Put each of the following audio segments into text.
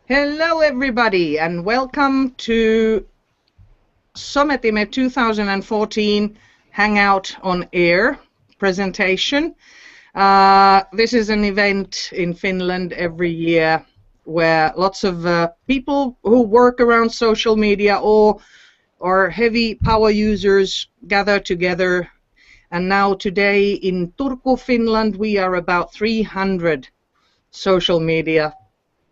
Hello everybody and welcome to Sometimme 2014 Hangout on Air presentation. This is an event in Finland every year where lots of people who work around social media or heavy power users gather together. And now today in Turku, Finland, we are about 300 social media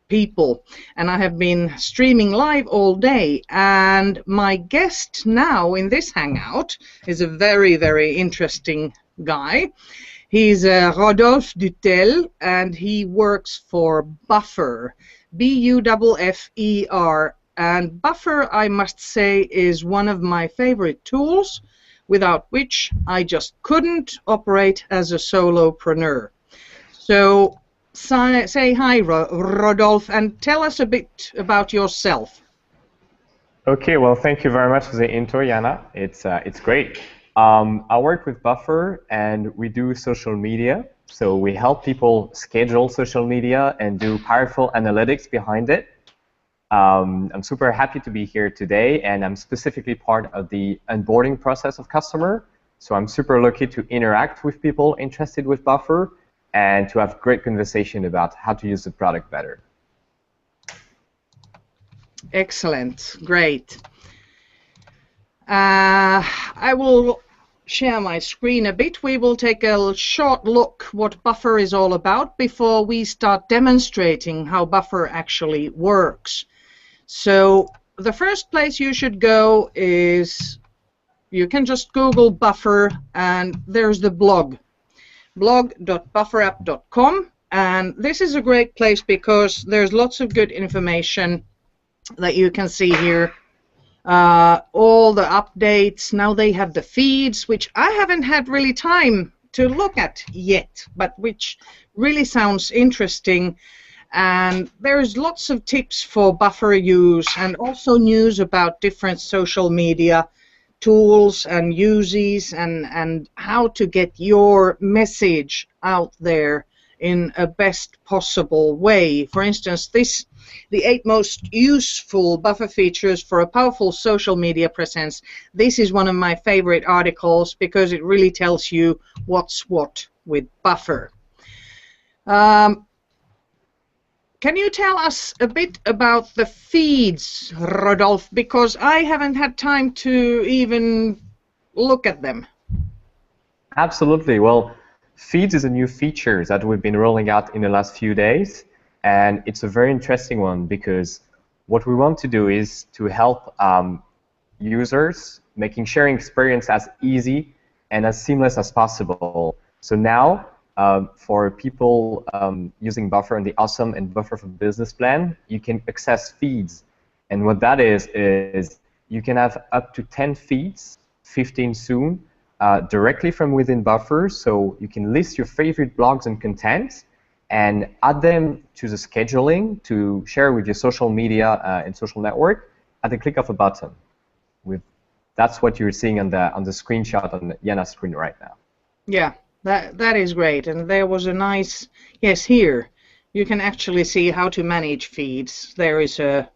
people, and I have been streaming live all day, and my guest now in this hangout is a very interesting guy. He's Rodolphe Dutel, and he works for Buffer, Buffer, and Buffer, I must say, is one of my favorite tools, without which I just couldn't operate as a solopreneur. So say hi, Rodolphe, and tell us a bit about yourself. Okay, well, thank you very much for the intro, Jana. It's great. I work with Buffer, and we do social media. So we help people schedule social media and do powerful analytics behind it. I'm super happy to be here today, and I'm specifically part of the onboarding process of customer. So I'm super lucky to interact with people interested with Buffer and to have great conversation about how to use the product better. Excellent, great. I will share my screen a bit. We will take a short look what Buffer is all about before we start demonstrating how Buffer actually works. So the first place you should go is, you can just Google Buffer, and there's the blog.bufferapp.com, and this is a great place because there's lots of good information that you can see here. All the updates. Now they have the feeds, which I haven't had really time to look at yet, but which really sounds interesting. And there's lots of tips for Buffer use and also news about different social media tools and uses and how to get your message out there in a best possible way. For instance, the 8 most useful Buffer features for a powerful social media presence. This is one of my favorite articles because it really tells you what's what with Buffer. Can you tell us a bit about the feeds, Rodolphe? Because I haven't had time to even look at them. Absolutely. Well, feeds is a new feature that we've been rolling out in the last few days, and it's a very interesting one because what we want to do is to help users making sharing experience as easy and as seamless as possible. So now, for people using Buffer and the Awesome and Buffer for Business plan, you can access feeds. And what that is you can have up to 10 feeds, 15 soon, directly from within Buffer. So you can list your favorite blogs and contents and add them to the scheduling to share with your social media and social network at the click of a button. That's what you're seeing on the screenshot on Jana's screen right now. Yeah. That is great, and there was a nice, yes, here you can actually see how to manage feeds. There is a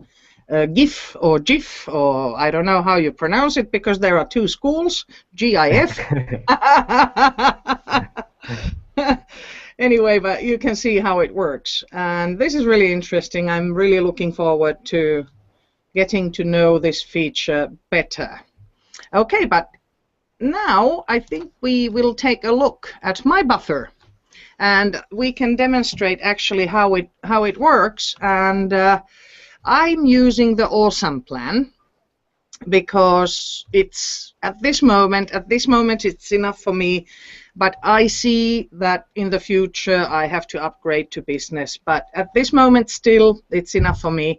GIF or GIF, or I don't know how you pronounce it because there are 2 schools, GIF. Anyway, but you can see how it works, and this is really interesting. I'm really looking forward to getting to know this feature better. Okay, but now I think we will take a look at my Buffer, and we can demonstrate actually how it works. And I'm using the Awesome plan because it's at this moment it's enough for me, but I see that in the future I have to upgrade to business, but at this moment still it's enough for me.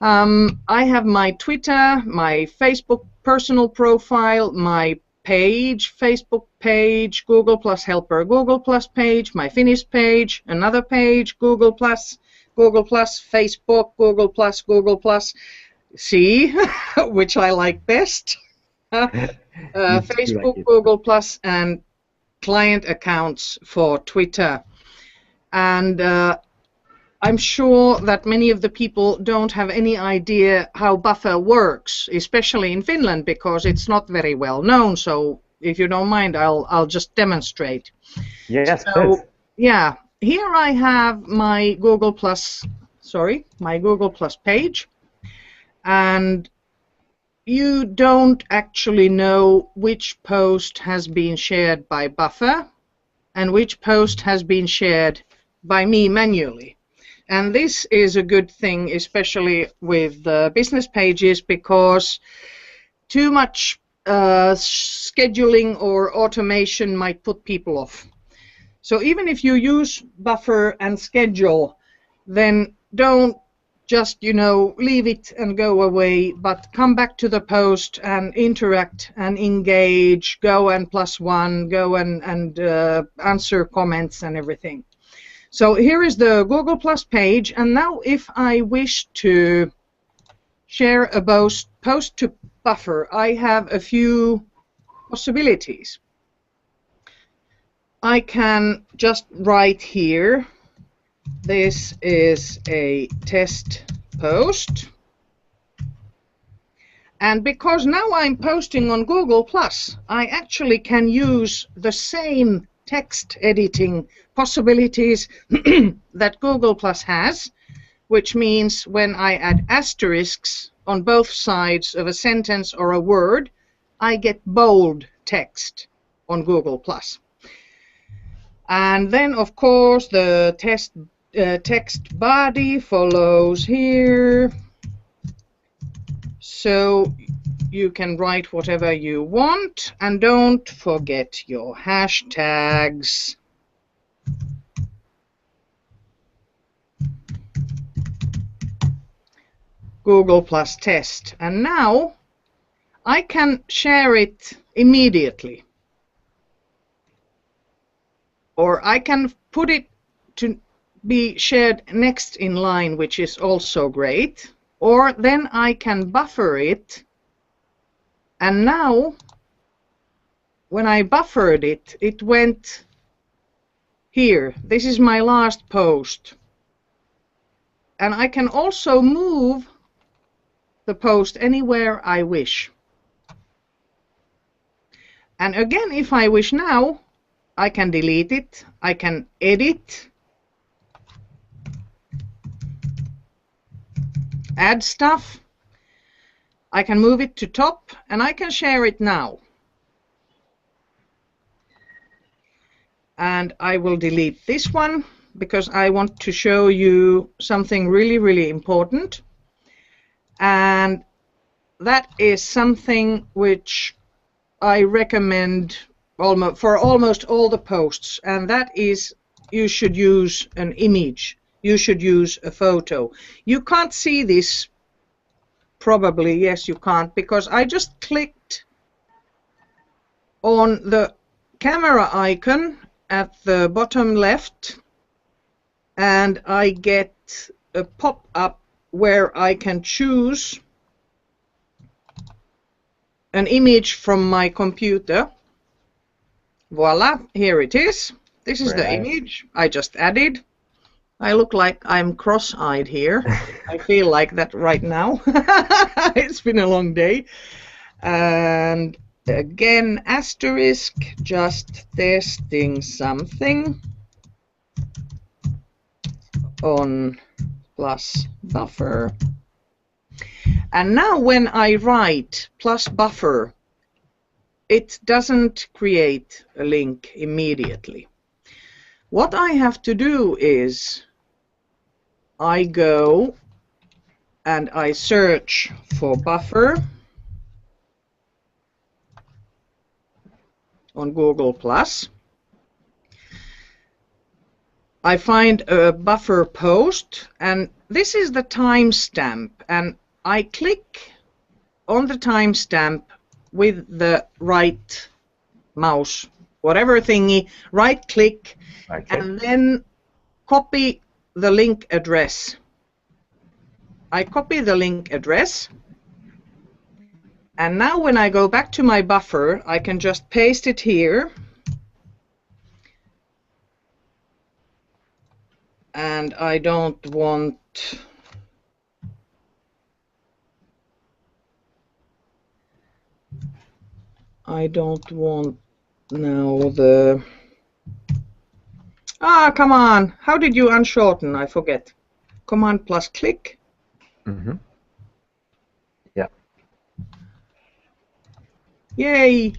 I have my Twitter, my Facebook personal profile, my page, Facebook page, Google Plus Helper, Google Plus page, my Finnish page, another page, Google Plus, Facebook, Google Plus, see, which I like best, Facebook, Google Plus, and client accounts for Twitter. And I'm sure that many of the people don't have any idea how buffer works, especially in Finland, because it's not very well known. So if you don't mind, I'll just demonstrate. Yes, please. So yeah, here I have my Google Plus, my Google Plus page, and you don't actually know which post has been shared by Buffer and which post has been shared by me manually. And this is a good thing, especially with business pages, because too much scheduling or automation might put people off. So even if you use Buffer and schedule, then don't just, leave it and go away, but come back to the post and interact and engage, go and +1, go and answer comments and everything. So here is the Google Plus page, and now if I wish to share a post to Buffer, I have a few possibilities. I can just write here, this is a test post. And because now I'm posting on Google Plus, I actually can use the same text editing possibilities that Google Plus has, which means when I add asterisks on both sides of a sentence or a word, I get bold text on Google Plus. And then, of course, the text body follows here. So you can write whatever you want, and don't forget your hashtags. Google Plus test. And now I can share it immediately. Or I can put it to be shared next in line, which is also great. Or then I can buffer it. And now, when I buffered it, it went here. This is my last post. And I can also move the post anywhere I wish. And again, if I wish now, I can delete it. I can edit, add stuff. I can move it to top, and I can share it now. And I will delete this one because I want to show you something really, really important. And that is something which I recommend for almost all the posts, and that is you should use an image. You should use a photo. You can't see this. Probably, yes, you can't, because I just clicked on the camera icon at the bottom left, and I get a pop-up where I can choose an image from my computer. Voila, here it is. This is the image I just added. I look like I'm cross-eyed here. I feel like that right now. It's been a long day. And again, asterisk, just testing something on plus buffer. And now when I write plus buffer, it doesn't create a link immediately. What I have to do is I go and I search for buffer on Google Plus. I find a buffer post, and this is the timestamp, and I click on the timestamp with the right mouse, whatever thingy, right click, and then copy the link address. I copy the link address, and now when I go back to my buffer, I can just paste it here, and I don't want now the come on, how did you unshorten? I forget. Command plus click. Yeah. Yay.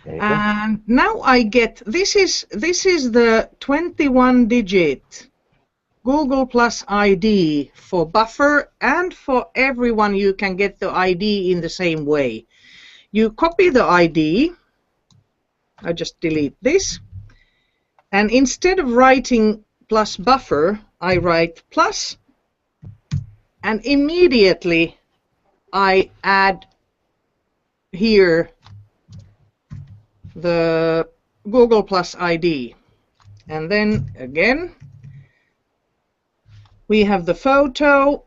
And now I get, this is the 21-digit Google Plus ID for buffer, and for everyone you can get the ID in the same way. You copy the ID. I just delete this. And instead of writing plus buffer, I write plus, and immediately I add here the Google Plus ID. And then again, we have the photo,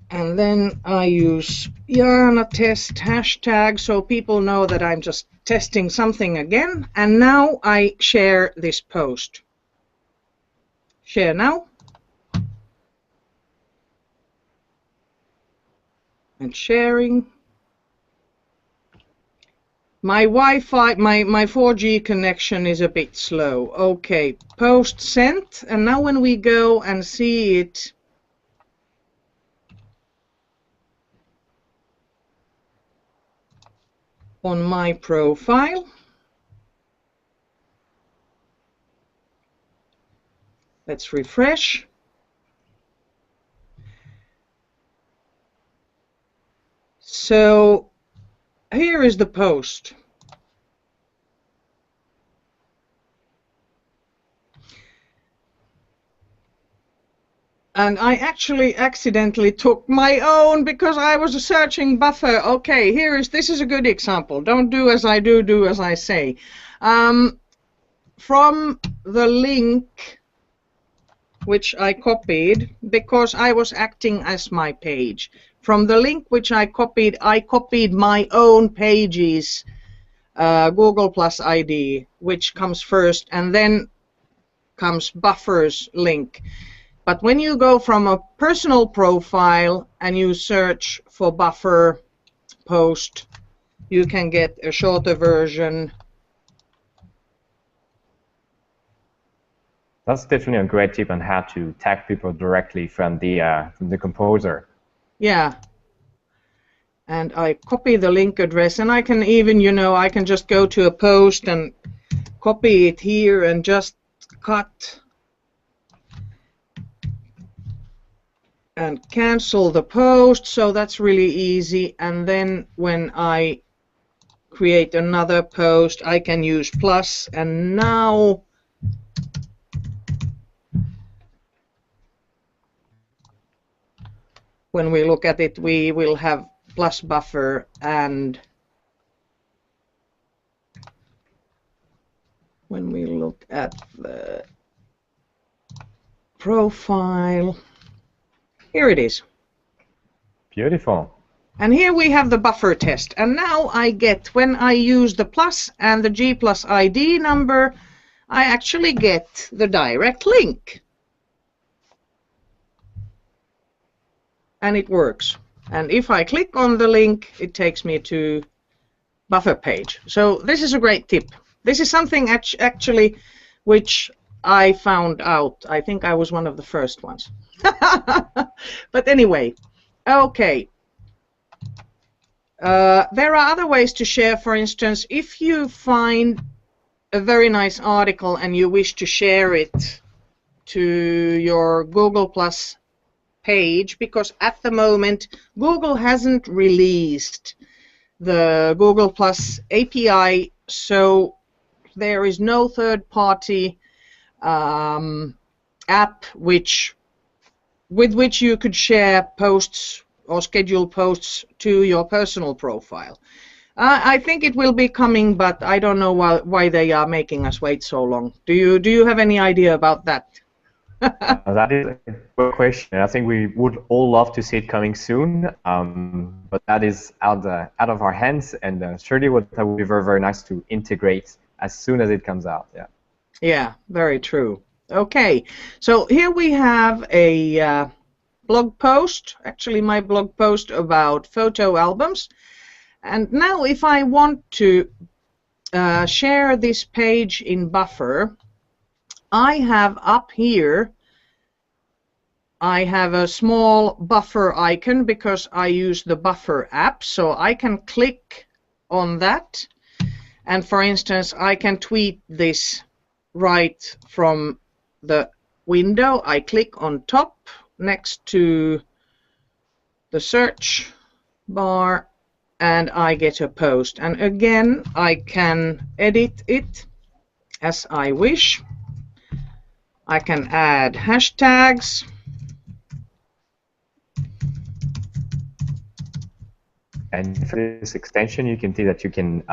and then I use Jana test hashtag so people know that I'm just testing something again. And now I share this post. Share now. And sharing. My Wi-Fi, my 4G connection is a bit slow. Okay, post sent. And now when we go and see it, on my profile, let's refresh. So here is the post. And I actually accidentally took my own because I was searching buffer. Okay, this is a good example. Don't do as I do, do as I say. From the link which I copied, because I was acting as my page. From the link which I copied my own page's Google Plus ID, which comes first, and then comes buffer's link. But when you go from a personal profile and you search for buffer post, you can get a shorter version. That's definitely a great tip on how to tag people directly from the composer. Yeah. And I copy the link address, and I can even, I can just go to a post and copy it here and just cut and cancel the post. So that's really easy. And then when I create another post, I can use plus, and now when we look at it, we will have plus buffer, and when we look at the profile, here it is. Beautiful. And here we have the buffer test. And now I get, when I use the plus and the G plus ID number, I actually get the direct link. And it works. And if I click on the link, it takes me to buffer page. So this is a great tip. This is something actually which I found out. I think I was one of the first ones. But anyway, okay. There are other ways to share. For instance, if you find a very nice article and you wish to share it to your Google Plus page, because at the moment Google hasn't released the Google Plus API, so there is no third-party app with which you could share posts or schedule posts to your personal profile. I think it will be coming, but I don't know why they are making us wait so long. Do you have any idea about that? That is a good question. I think we would all love to see it coming soon, but that is out of our hands, and surely that would be very, very nice to integrate as soon as it comes out. Yeah. Yeah, very true. Okay, so here we have a blog post, actually my blog post about photo albums. And now if I want to share this page in Buffer, I have up here, I have a small Buffer icon because I use the Buffer app, so I can click on that. And for instance, I can tweet this right from the window. I click on top next to the search bar and I get a post. And again, I can edit it as I wish. I can add hashtags. And for this extension, you can see that you can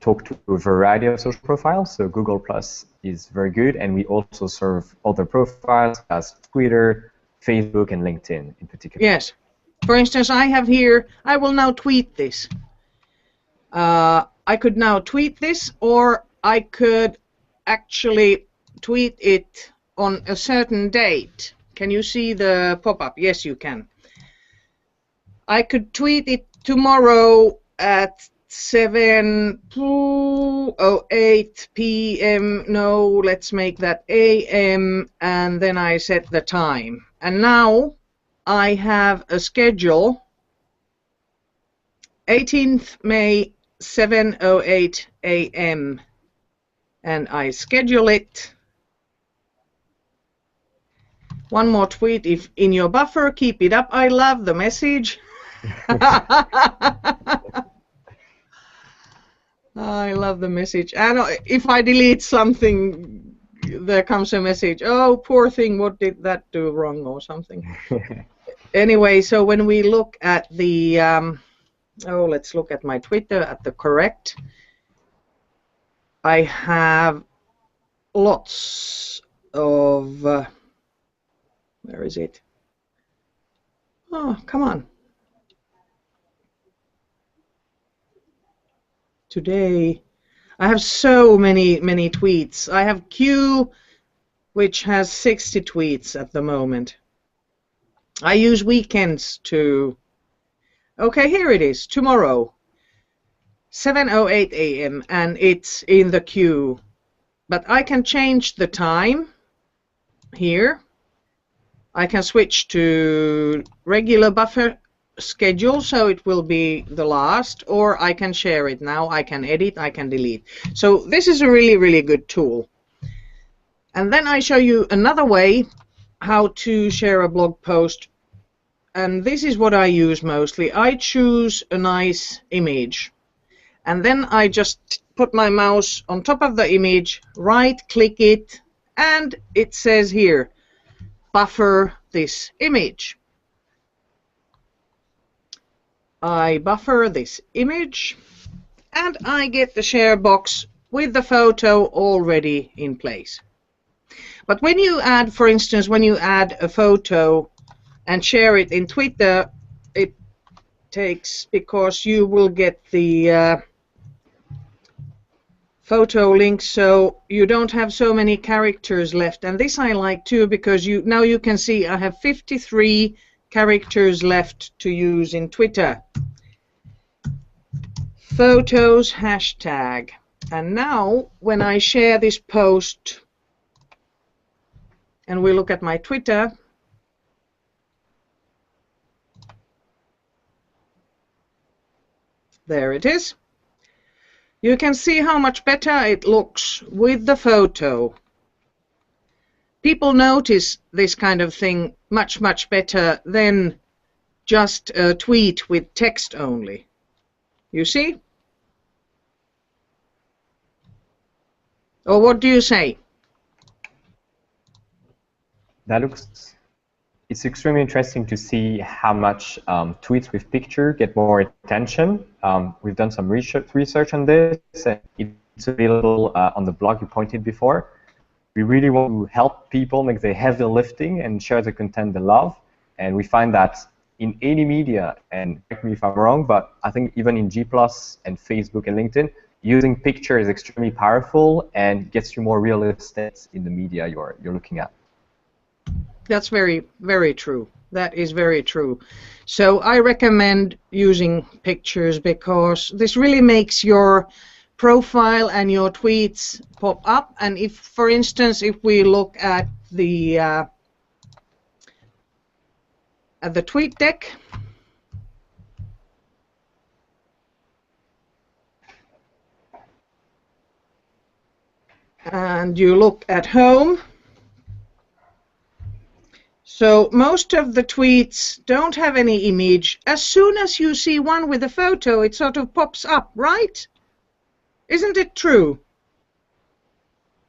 talk to a variety of social profiles. So Google Plus is very good, and we also serve other profiles as Twitter, Facebook, and LinkedIn in particular. Yes. For instance, I have here, I will now tweet this. I could now tweet this, or I could actually tweet it on a certain date. Can you see the pop-up? Yes, you can. I could tweet it tomorrow at 7:08 p.m. No, let's make that a.m. and then I set the time. And now I have a schedule, 18th May, 7:08 a.m. and I schedule it. One more tweet if in your buffer, keep it up. I love the message. I love the message. And if I delete something, there comes a message. Oh, poor thing, what did that do wrong or something? Anyway, so when we look at the, let's look at my Twitter at the correct. I have lots of, where is it? Oh, come on. Today, I have so many tweets. I have Q, which has 60 tweets at the moment. I use weekends to... Okay, here it is, tomorrow, 7:08 a.m. and it's in the queue. But I can change the time here. I can switch to regular buffer schedule, so it will be the last, or I can share it now. I can edit, I can delete. So this is a really good tool. And then I show you another way how to share a blog post, and this is what I use mostly. I choose a nice image, and then I just put my mouse on top of the image, right click it, and it says here, buffer this image. I buffer this image and I get the share box with the photo already in place. But when you add, for instance, when you add a photo and share it in Twitter, it takes, because you will get the photo link, so you don't have so many characters left. And this I like too, because now you can see I have 53 characters left to use in Twitter. Photos hashtag. And now when I share this post and we look at my Twitter, there it is. You can see how much better it looks with the photo. People notice this kind of thing much better than just a tweet with text only. You see? Or what do you say? It's extremely interesting to see how much tweets with picture get more attention. We've done some research on this, and it's available on the blog you pointed before. We really want to help people make the heavy lifting and share the content they love. And we find that in any media, and correct me if I'm wrong, but I think even in G+ and Facebook and LinkedIn, using picture is extremely powerful and gets you more real estate in the media you're looking at. That's very, very true. That is very true. So I recommend using pictures because this really makes your profile and your tweets pop up. And if, for instance, if we look at the tweet deck, and you look at home, so most of the tweets don't have any image. As soon as you see one with a photo, it sort of pops up, right? Isn't it true?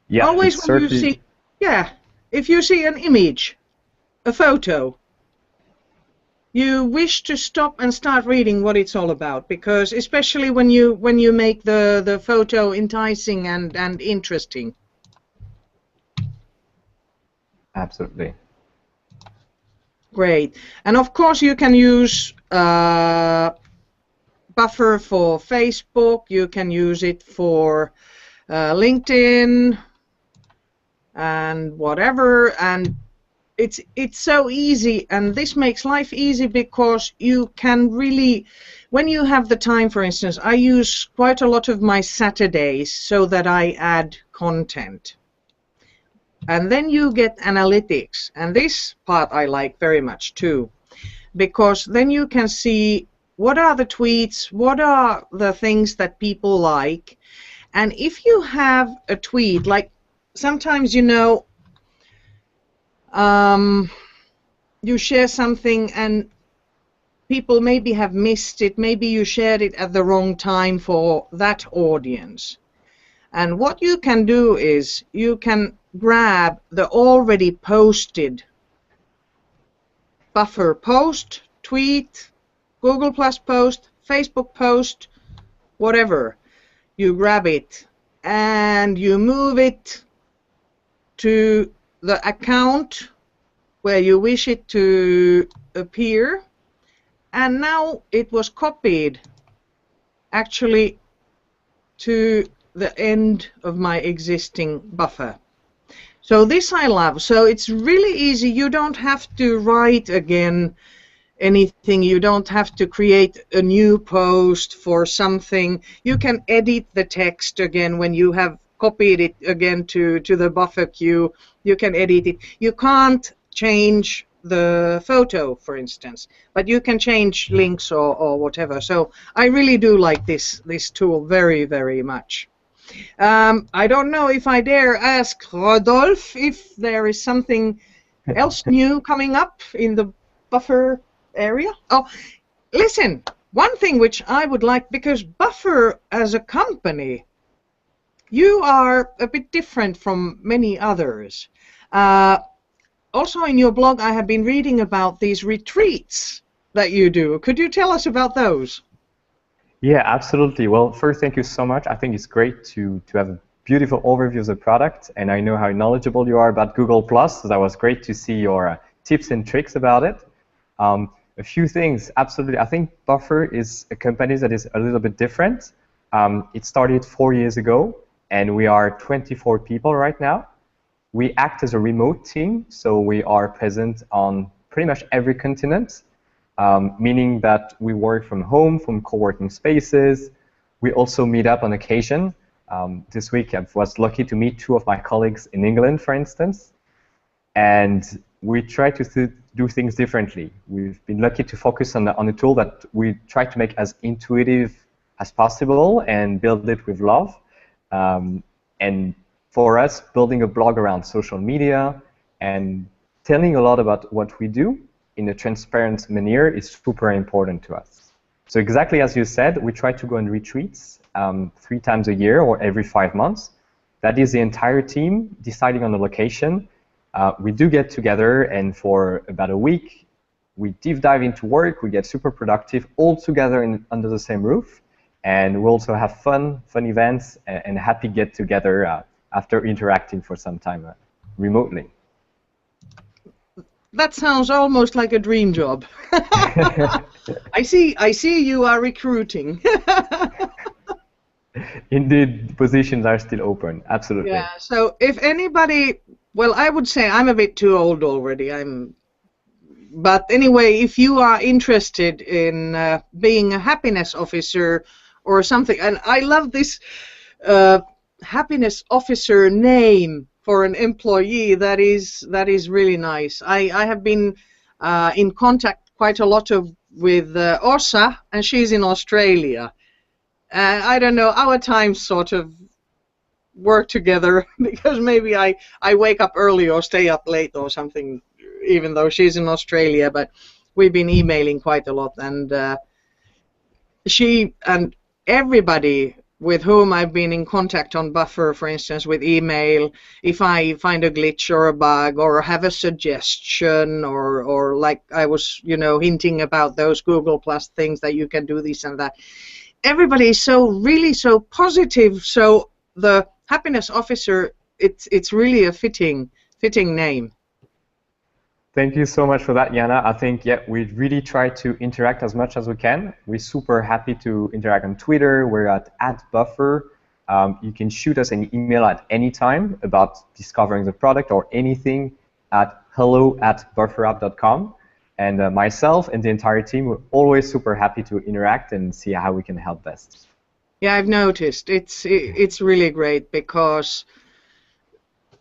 Yeah, always when you see, yeah, if you see an image, a photo, you wish to stop and start reading what it's all about, because especially when you make the photo enticing and interesting. Absolutely. Great. And of course you can use Buffer for Facebook, you can use it for LinkedIn and whatever, and it's so easy, and this makes life easy because you can really, when you have the time, for instance, I use quite a lot of my Saturdays so that I add content. And then you get analytics, and this part I like very much too, because then you can see what are the tweets, what are the things that people like, and if you have a tweet, like sometimes, you know, you share something and people maybe have missed it, maybe you shared it at the wrong time for that audience. And what you can do is you can grab the already posted Buffer post, tweet, Google Plus post, Facebook post, whatever. You grab it and you move it to the account where you wish it to appear, and now it was copied actually to the end of my existing buffer. So this I love. So it's really easy. You don't have to write again anything. You don't have to create a new post for something. You can edit the text again when you have copied it again to the buffer queue. You can edit it. You can't change the photo, for instance, but you can change links or whatever. So I really do like this tool very, very much. I don't know if I dare ask Rodolphe if there is something else new coming up in the Buffer area. Oh, listen, one thing which I would like, because Buffer as a company, you are a bit different from many others. Also in your blog I have been reading about these retreats that you do. Could you tell us about those? Yeah, absolutely. Well, first, thank you so much. I think it's great to have a beautiful overview of the product, and I know how knowledgeable you are about Google+, so that was great to see your tips and tricks about it. A few things, absolutely. I think Buffer is a company that is a little bit different. It started 4 years ago, and we are 24 people right now. We act as a remote team, so we are present on pretty much every continent. Meaning that we work from home, from co-working spaces. We also meet up on occasion. This week I was lucky to meet 2 of my colleagues in England, for instance. And we try to do things differently. We've been lucky to focus on a tool that we try to make as intuitive as possible and build it with love. And for us, building a blog around social media and telling a lot about what we do in a transparent manner is super important to us. So exactly as you said, we try to go on retreats 3 times a year or every 5 months. That is the entire team deciding on the location. We do get together, and for about a week, we deep dive into work. We get super productive all together under the same roof. And we also have fun events and happy get-together after interacting for some time remotely. That sounds almost like a dream job. I see you are recruiting. indeed, positions are still open. Absolutely. Yeah. So if anybody, well, I would say I'm a bit too old already. But anyway, if you are interested in being a happiness officer or something, and I love this uh, happiness officer name for an employee, that is really nice. I have been in contact quite a lot with Osa, and she's in Australia. I don't know, our times sort of work together because maybe I wake up early or stay up late or something, even though she's in Australia. But we've been emailing quite a lot, and she and everybody with whom I've been in contact on Buffer, for instance, with email, if I find a glitch or a bug or have a suggestion, or like I was, hinting about those Google Plus things that you can do this and that. Everybody is really so positive. So the happiness officer, it's really a fitting name. Thank you so much for that, Jana. I think, yeah, we really try to interact as much as we can. We're super happy to interact on Twitter. We're at @buffer. You can shoot us an email at any time about discovering the product or anything at hello@bufferapp.com. And myself and the entire team, we're always super happy to interact and see how we can help best. Yeah, I've noticed. It's really great because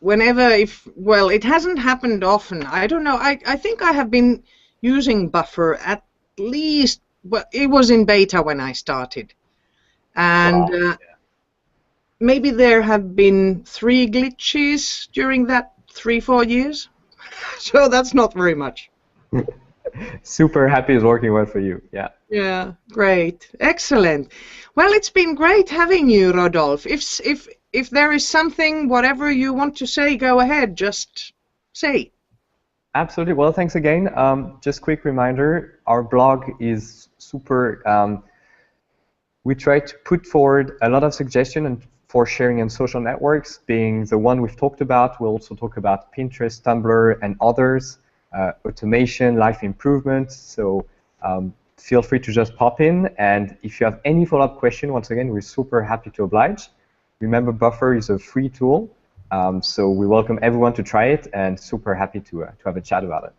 whenever, it hasn't happened often. I don't know. I think I have been using Buffer at least, well, it was in beta when I started. And Wow. maybe there have been 3 glitches during that 3-4 years. So that's not very much. Super happy it's working well for you. Yeah. Yeah, great. Excellent. Well, it's been great having you, Rodolphe. If there is something, whatever you want to say, go ahead. Just say. Absolutely. Well, thanks again. Just quick reminder, our blog is super, we try to put forward a lot of suggestions for sharing on social networks, being the one we've talked about. We'll also talk about Pinterest, Tumblr, and others, automation, life improvement. So feel free to just pop in. And if you have any follow-up question, once again, we're super happy to oblige. Remember, Buffer is a free tool. So we welcome everyone to try it, and super happy to have a chat about it.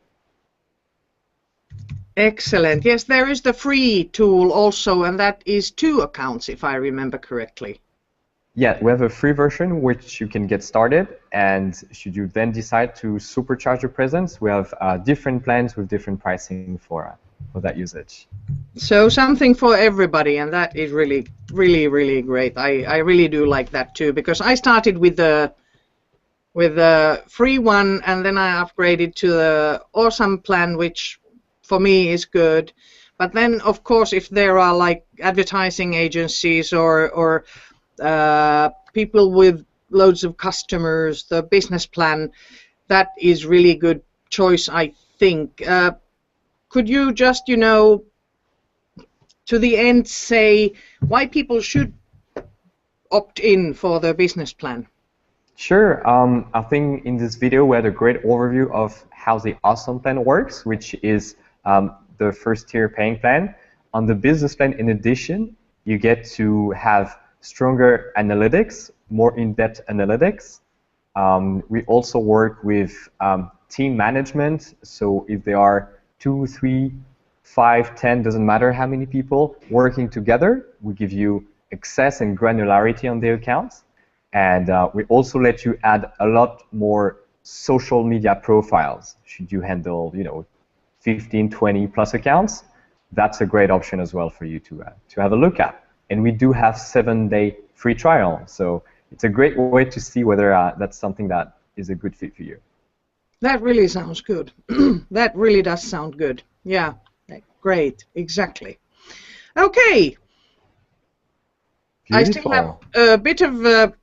Excellent. Yes, there is the free tool also, and that is 2 accounts, if I remember correctly. Yeah, we have a free version which you can get started, and should you then decide to supercharge your presence, we have different plans with different pricing for that usage. So something for everybody, and that is really, really, really great. I really do like that too, because I started with the free one, and then I upgraded to the awesome plan, which for me is good. But then, of course, if there are like advertising agencies or people with loads of customers, the business plan, that is really good choice, I think. Could you just, to the end, say why people should opt in for the business plan? Sure. I think in this video we had a great overview of how the awesome plan works, which is the first tier paying plan. On the business plan, in addition, you get to have stronger analytics, more in-depth analytics. We also work with team management. So if there are 2, 3, 5, 10, doesn't matter how many people working together, we give you access and granularity on the accounts. And we also let you add a lot more social media profiles. Should you handle, 15, 20 plus accounts, that's a great option as well for you to have a look at. And we do have 7-day free trial. So it's a great way to see whether that's something that is a good fit for you. That really sounds good. That really does sound good. Yeah, great, exactly. Okay. Beautiful. I still have a bit of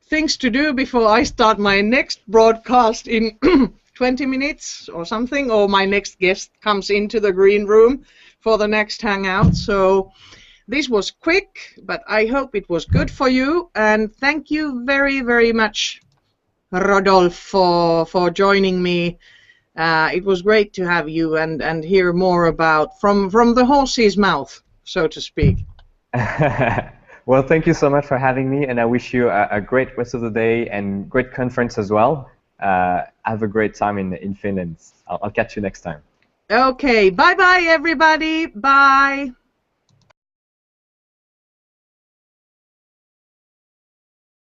things to do before I start my next broadcast in 20 minutes or something, or my next guest comes into the green room for the next hangout. So this was quick, but I hope it was good for you. And thank you very, very much, Rodolphe, for joining me. It was great to have you and hear more about from the horse's mouth, so to speak. Well, thank you so much for having me, and I wish you a great rest of the day and great conference as well. Have a great time in Finland. I'll catch you next time. Okay, bye bye everybody. Bye.